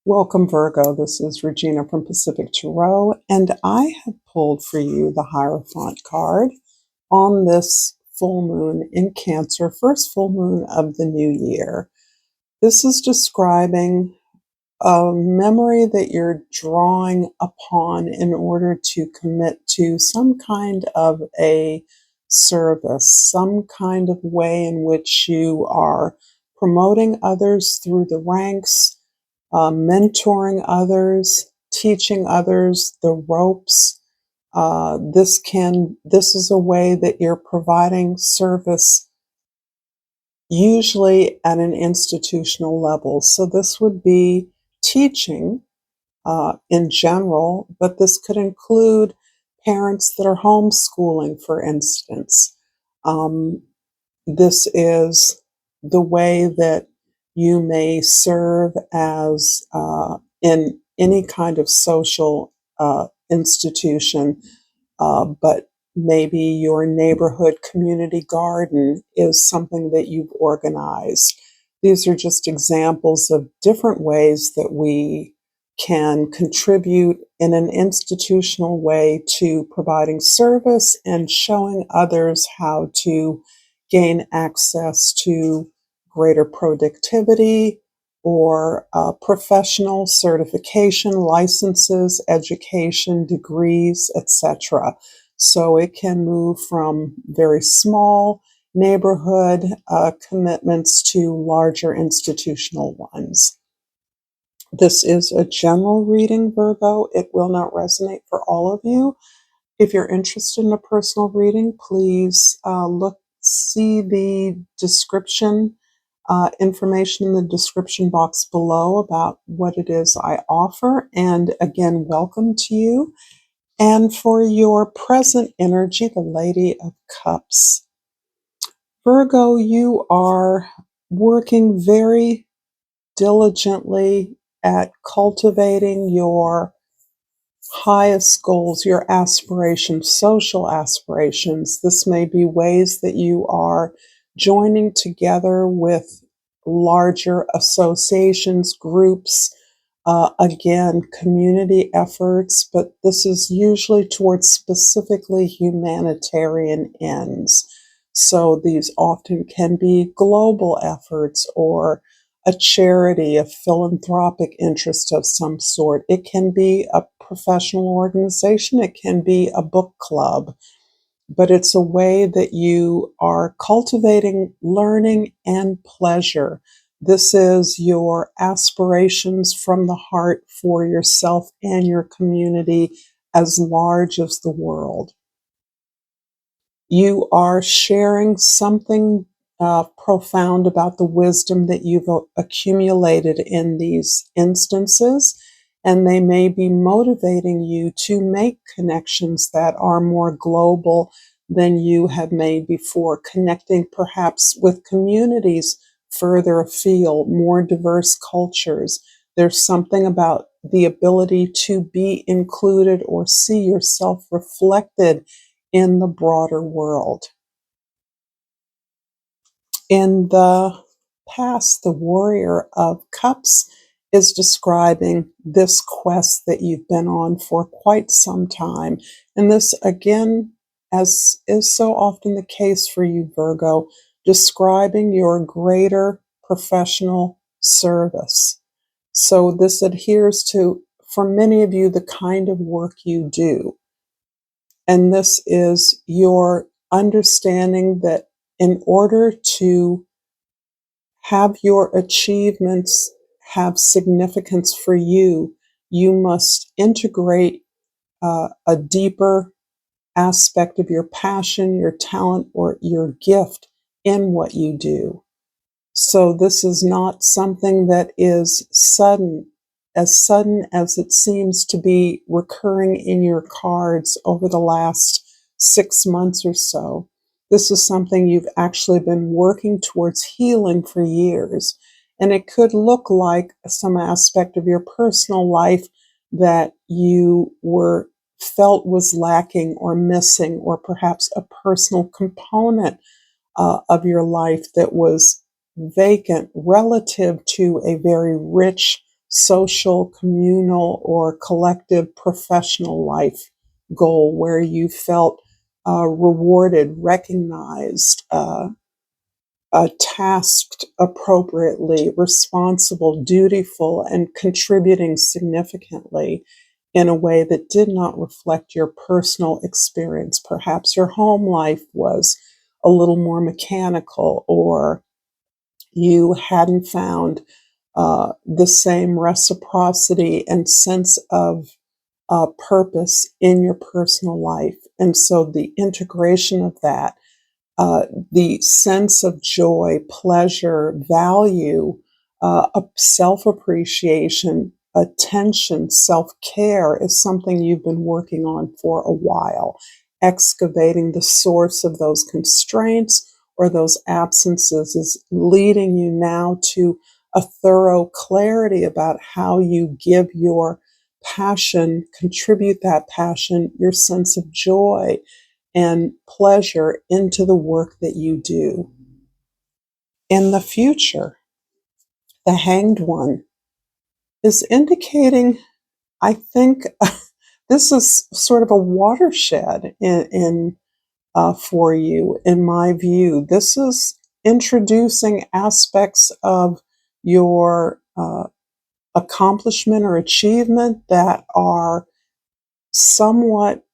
Welcome, Virgo. This is Regina from Pacific Tarot, and I have pulled for you the Hierophant card on this full moon in Cancer, first full moon of the new year. This is describing a memory that you're drawing upon in order to commit to some kind of a service, some kind of way in which you are promoting others through the ranks, mentoring others, teaching others the ropes. This is a way that you're providing service, usually at an institutional level. So this would be teaching in general, but this could include parents that are homeschooling, for instance. Um, this is the way that you may serve as in any kind of social institution, but maybe your neighborhood community garden is something that you've organized. These are just examples of different ways that we can contribute in an institutional way to providing service and showing others how to gain access to greater productivity or professional certification, licenses, education, degrees, etc. So it can move from very small neighborhood commitments to larger institutional ones. This is a general reading, Virgo. It will not resonate for all of you. If you're interested in a personal reading, please see the description, information in the description box below about what it is I offer. And again, welcome to you. And for your present energy, the Lady of Cups. Virgo, you are working very diligently at cultivating your highest goals, your aspirations, social aspirations. This may be ways that you are joining together with larger associations, groups, again, community efforts, but this is usually towards specifically humanitarian ends. So these often can be global efforts or a charity, a philanthropic interest of some sort. It can be a professional organization, it can be a book club, but it's a way that you are cultivating learning and pleasure. This is your aspirations from the heart for yourself and your community as large as the world. You are sharing something profound about the wisdom that you've accumulated in these instances, and they may be motivating you to make connections that are more global than you have made before, connecting perhaps with communities further afield, more diverse cultures. There's something about the ability to be included or see yourself reflected in the broader world. In the past, the Warrior of Cups is describing this quest that you've been on for quite some time. And this, again, as is so often the case for you, Virgo, describing your greater professional service. So this adheres to, for many of you, the kind of work you do. And this is your understanding that in order to have your achievements have significance for you, you must integrate a deeper aspect of your passion, your talent, or your gift in what you do. So this is not something that is sudden as it seems to be recurring in your cards over the last 6 months or so. This is something you've actually been working towards healing for years. And it could look like some aspect of your personal life that you felt was lacking or missing, or perhaps a personal component of your life that was vacant relative to a very rich social, communal, or collective professional life goal where you felt rewarded, recognized, tasked appropriately, responsible, dutiful, and contributing significantly in a way that did not reflect your personal experience. Perhaps your home life was a little more mechanical, or you hadn't found the same reciprocity and sense of purpose in your personal life. And so the integration of that, the sense of joy, pleasure, value, self appreciation, attention, self care is something you've been working on for a while. Excavating the source of those constraints or those absences is leading you now to a thorough clarity about how you give your passion, contribute that passion, your sense of joy and pleasure into the work that you do. In the future, the Hanged One is indicating, I think, this is sort of a watershed for you, in my view. This is introducing aspects of your accomplishment or achievement that are somewhat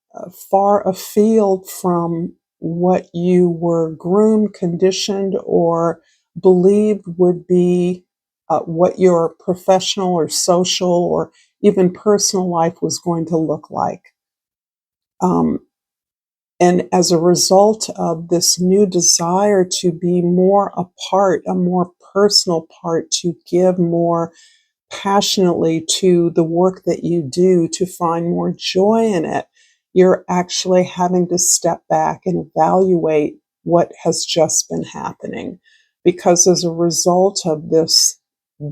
far afield from what you were groomed, conditioned, or believed would be what your professional or social or even personal life was going to look like. Um, and as a result of this new desire to be more a part, a more personal part, to give more passionately to the work that you do, to find more joy in it, you're actually having to step back and evaluate what has just been happening. Because as a result of this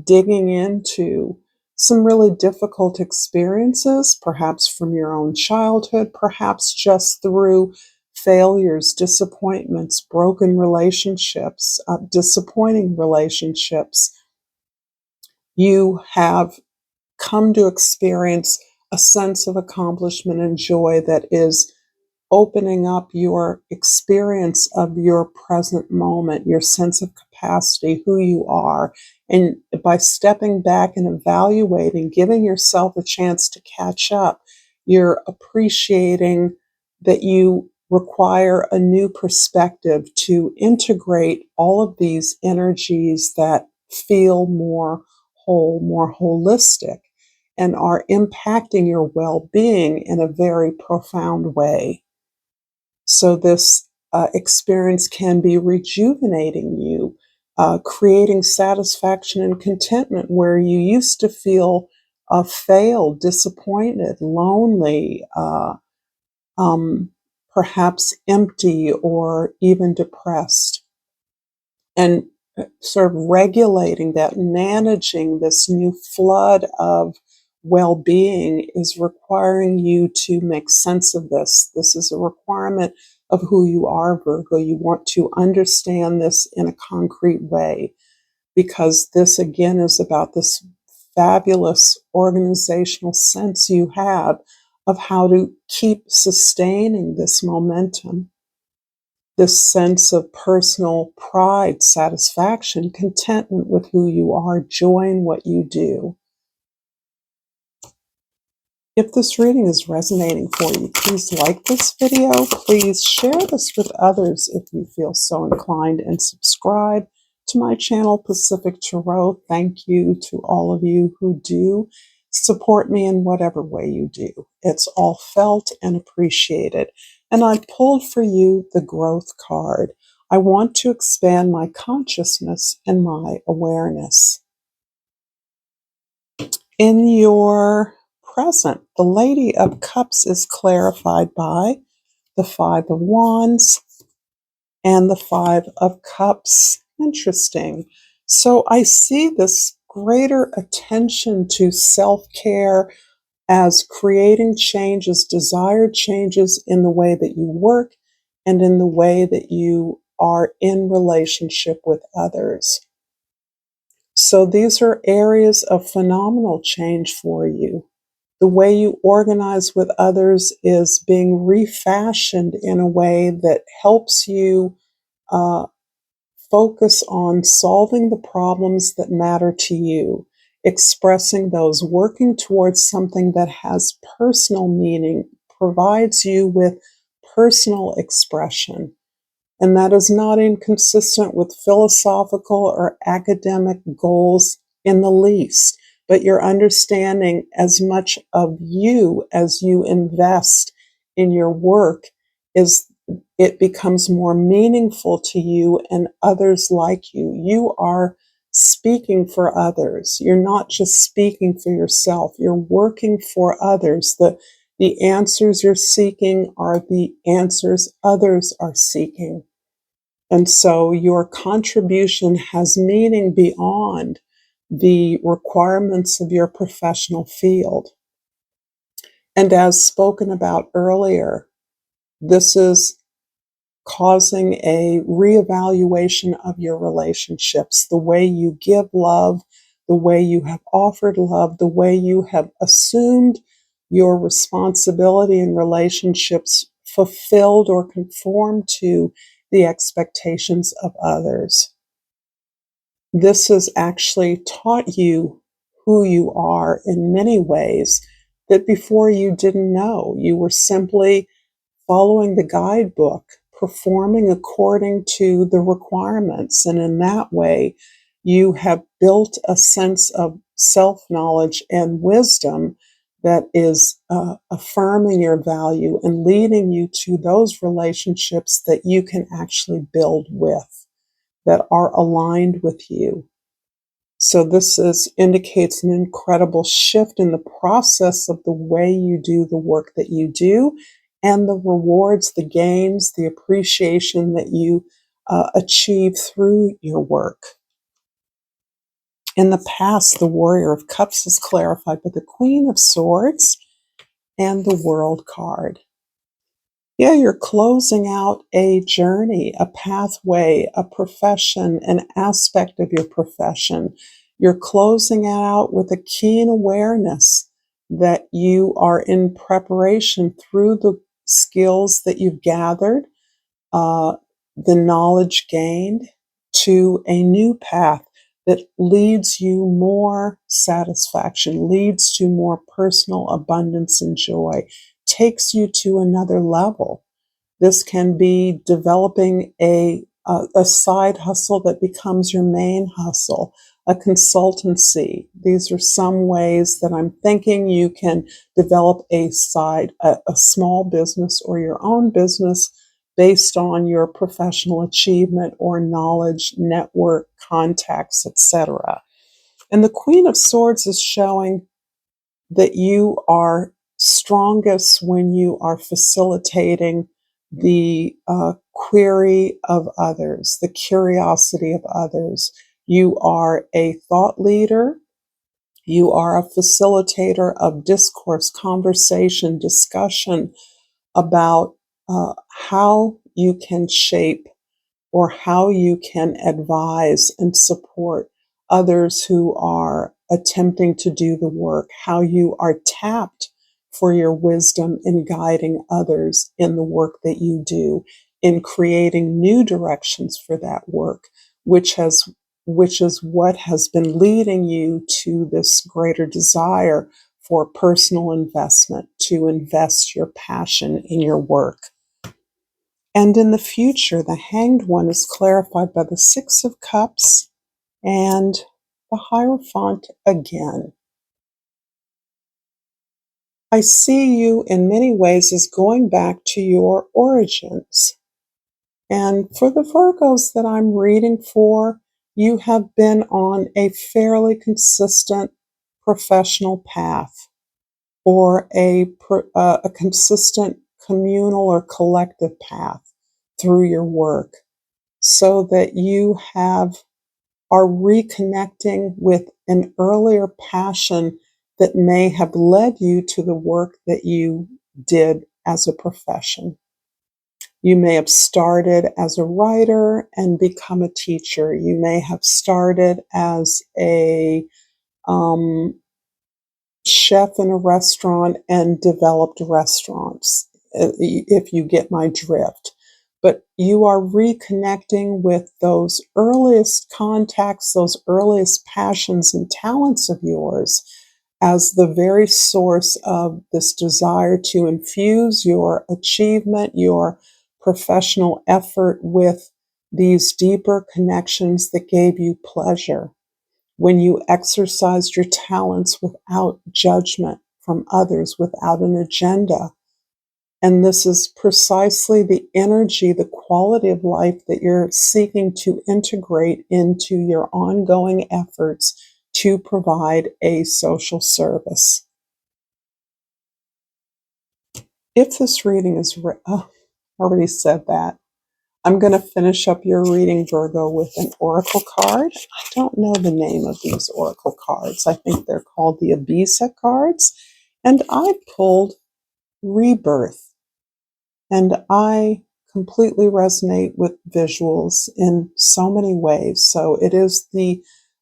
digging into some really difficult experiences, perhaps from your own childhood, perhaps just through failures, disappointments, broken relationships, disappointing relationships, you have come to experience a sense of accomplishment and joy that is opening up your experience of your present moment, your sense of capacity, who you are. And by stepping back and evaluating, giving yourself a chance to catch up, you're appreciating that you require a new perspective to integrate all of these energies that feel more whole, more holistic, and are impacting your well being in a very profound way. So, this experience can be rejuvenating you, creating satisfaction and contentment where you used to feel failed, disappointed, lonely, um, perhaps empty, or even depressed. And sort of regulating that, managing this new flood of well being is requiring you to make sense of this. This is a requirement of who you are, Virgo. You want to understand this in a concrete way, because this again is about this fabulous organizational sense you have of how to keep sustaining this momentum, this sense of personal pride, satisfaction, contentment with who you are, joy in what you do. If this reading is resonating for you, please like this video. Please share this with others if you feel so inclined, and subscribe to my channel, Pacific Tarot. Thank you to all of you who do support me in whatever way you do. It's all felt and appreciated. And I pulled for you the growth card. I want to expand my consciousness and my awareness. In your present, the Lady of Cups is clarified by the Five of Wands and the Five of Cups. Interesting. So I see this greater attention to self-care as creating changes, desired changes in the way that you work and in the way that you are in relationship with others. So these are areas of phenomenal change for you. The way you organize with others is being refashioned in a way that helps you uh, focus on solving the problems that matter to you, expressing those, working towards something that has personal meaning, provides you with personal expression. And that is not inconsistent with philosophical or academic goals in the least, but you're understanding as much of you as you invest in your work is it becomes more meaningful to you and others like you. You are speaking for others. You're not just speaking for yourself. You're working for others. The answers you're seeking are the answers others are seeking. And so your contribution has meaning beyond the requirements of your professional field. And as spoken about earlier, this is causing a reevaluation of your relationships, the way you give love, the way you have offered love, the way you have assumed your responsibility in relationships, fulfilled or conformed to the expectations of others. This has actually taught you who you are in many ways that before you didn't know. You were simply following the guidebook, performing according to the requirements. And in that way, you have built a sense of self knowledge and wisdom that is affirming your value and leading you to those relationships that you can actually build with, that are aligned with you. So indicates an incredible shift in the process of the way you do the work that you do and the rewards, the gains, the appreciation that you achieve through your work. In the past, the Warrior of Cups is clarified by the Queen of Swords and the World card. Yeah, you're closing out a journey, a pathway, a profession, an aspect of your profession. You're closing it out with a keen awareness that you are in preparation through the skills that you've gathered, uh, the knowledge gained, to a new path that leads you more satisfaction, leads to more personal abundance and joy, takes you to another level. This can be developing a side hustle that becomes your main hustle, a consultancy. These are some ways that I'm thinking you can develop a small business or your own business based on your professional achievement or knowledge, network, contacts, etc. And the Queen of Swords is showing that you are strongest when you are facilitating the query of others, the curiosity of others. You are a thought leader. You are a facilitator of discourse, conversation, discussion about how you can shape or how you can advise and support others who are attempting to do the work, how you are tapped for your wisdom in guiding others in the work that you do, in creating new directions for that work, which is what has been leading you to this greater desire for personal investment, to invest your passion in your work. And in the future, the Hanged One is clarified by the Six of Cups and the Hierophant again. I see you in many ways as going back to your origins. And for the Virgos that I'm reading for, you have been on a fairly consistent professional path or a consistent communal or collective path through your work, so that you are reconnecting with an earlier passion that may have led you to the work that you did as a profession. You may have started as a writer and become a teacher. You may have started as a um, chef in a restaurant and developed restaurants, if you get my drift. But you are reconnecting with those earliest contacts, those earliest passions and talents of yours as the very source of this desire to infuse your achievement, your professional effort with these deeper connections that gave you pleasure when you exercised your talents without judgment from others, without an agenda. And this is precisely the energy, the quality of life that you're seeking to integrate into your ongoing efforts to provide a social service. If this reading is, I already said that. I'm going to finish up your reading, Virgo, with an oracle card. I don't know the name of these oracle cards. I think they're called the Ibiza cards. And I pulled Rebirth. And I completely resonate with visuals in so many ways. So it is the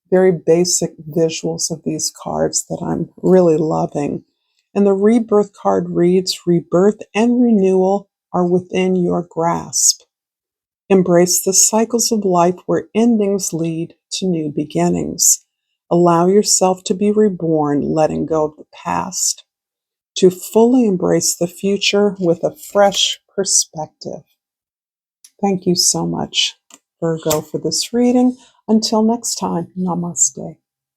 very basic visuals of these cards that I'm really loving. And the Rebirth card reads, rebirth and renewal are within your grasp. Embrace the cycles of life where endings lead to new beginnings. Allow yourself to be reborn, letting go of the past, to fully embrace the future with a fresh perspective. Thank you so much, Virgo, for this reading. Until next time, namaste.